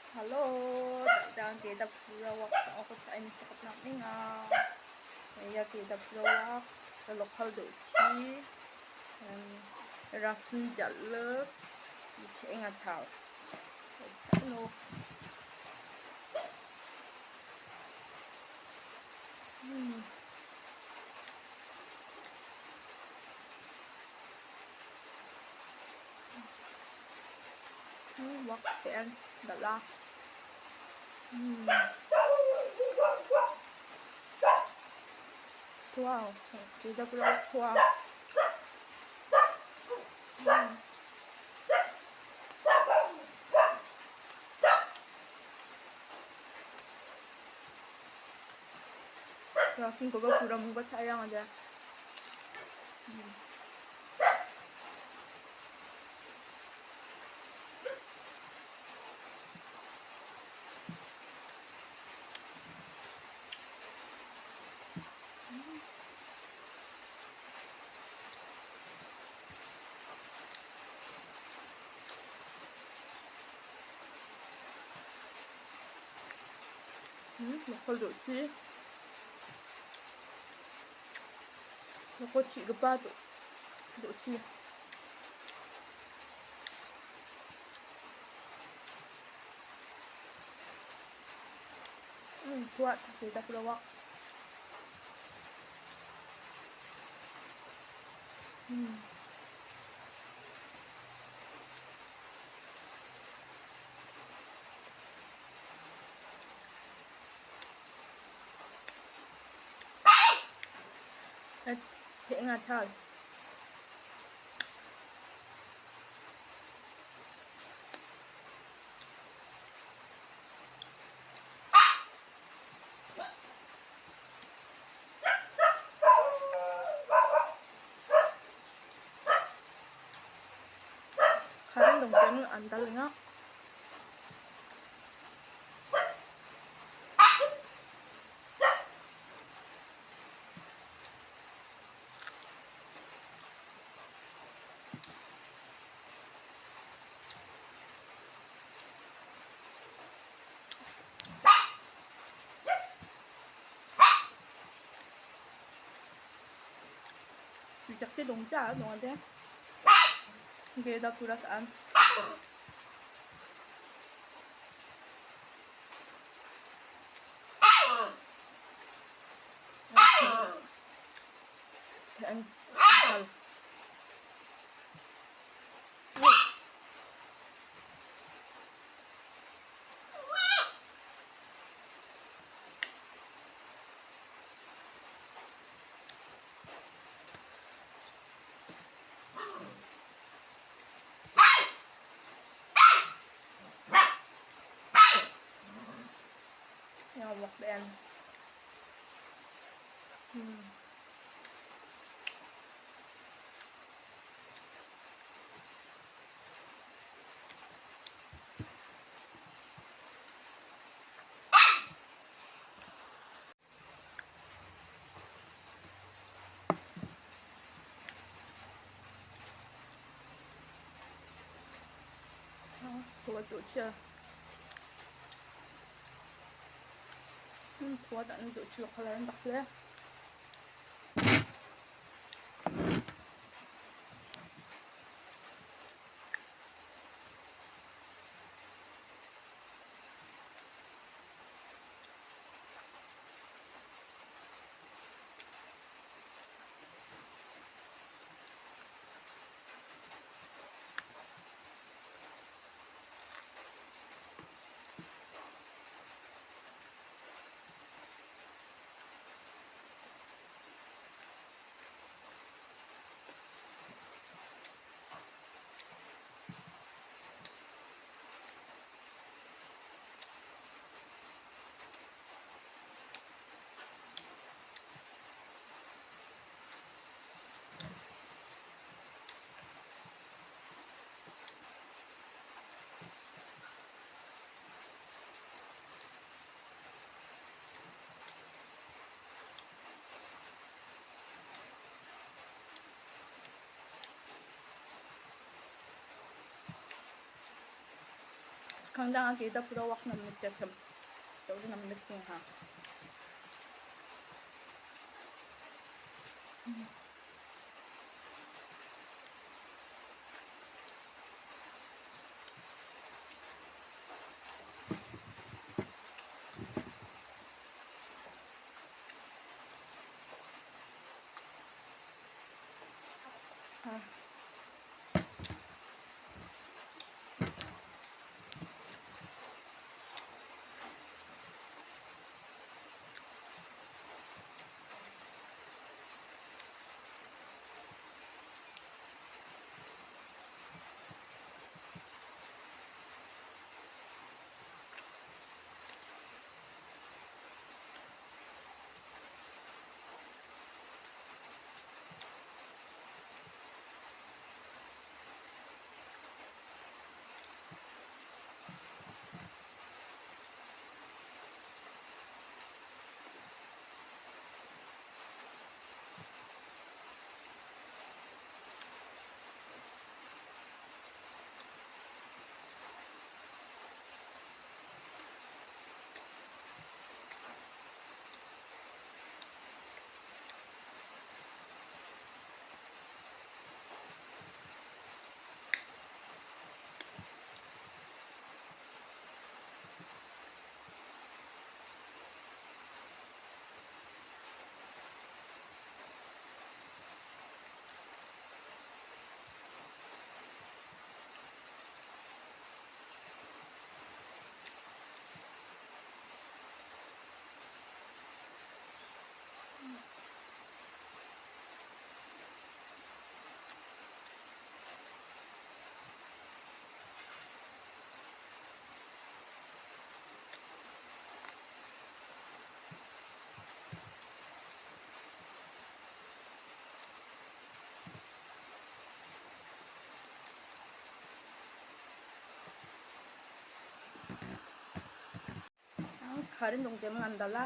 Halo, daan kita purawak sa ako sa ini sakot namin nga. Kaya kita purawak sa lokal dochi. Rasun jaluk. Ichi nga tao. Chano. Wak pen dala. Wow, kita purawak wow. Rasun ko ba pura mo ba sayang aja. Lokal dochi. Lokal chị cái ba dochi. Kuat kita purawak. Chị nga thal. Karang đồng tiền ăn tal nga. Bijak ti dong cha dong ade. Geda pura saan. Thẹn tal. Nhau bọc đen. Thua chỗ chưa? Thua tận chỗ chưa có lên bạc lên. Khangdang kita pura wak nam nit cham. Tau nam nit king ha. Karin dong jam ngandala.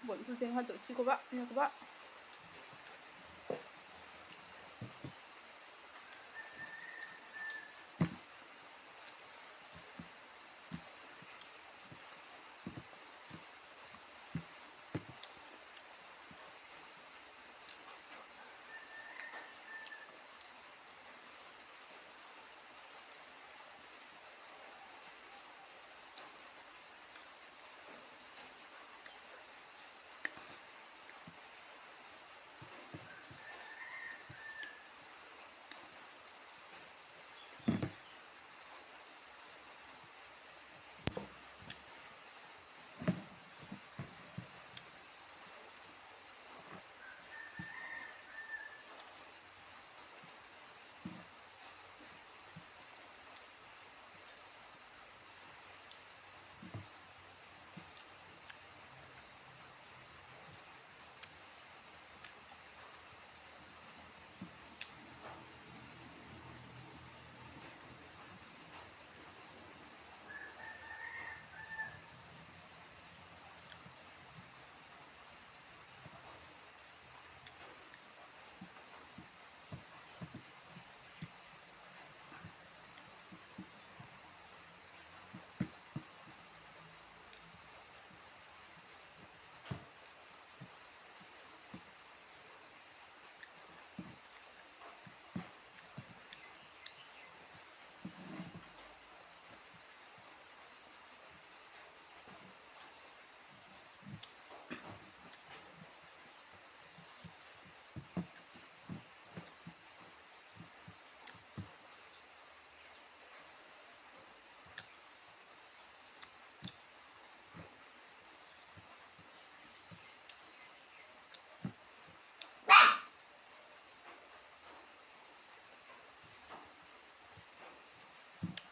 Bọn tôi xem hai tổ chi các bạn nha các bạn.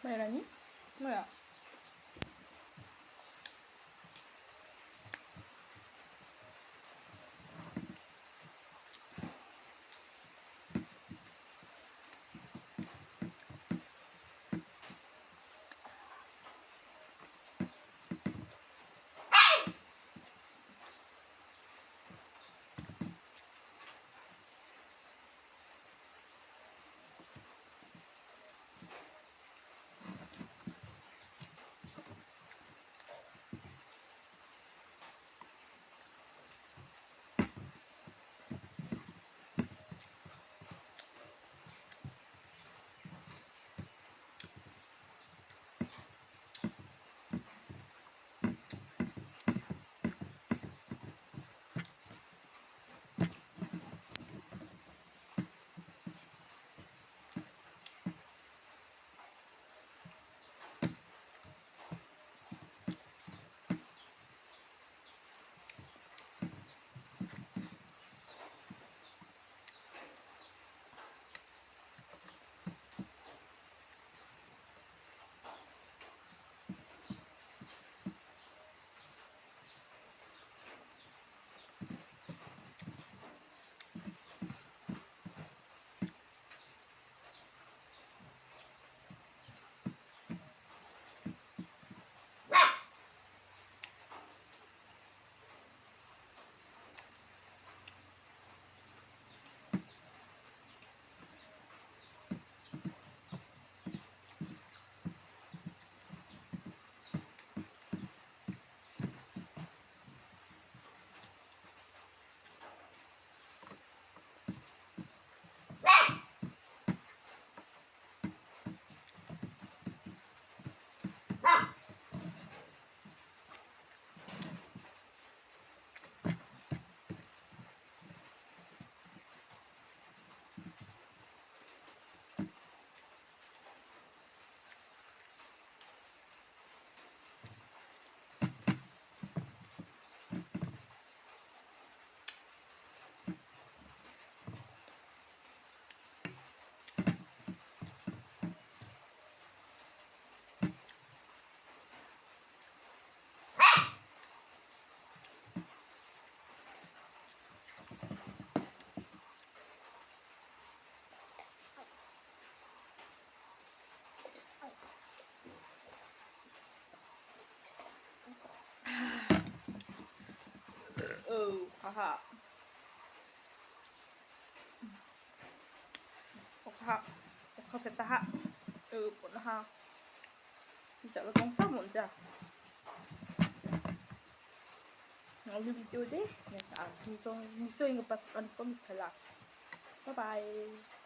Melanie? 뭐야? 하하. 하하. 됐다 하. 뭔 하. 진짜 là con sóc luôn chưa? Udah video deh. Ya, miso ingin pas on kom telah. Bye bye.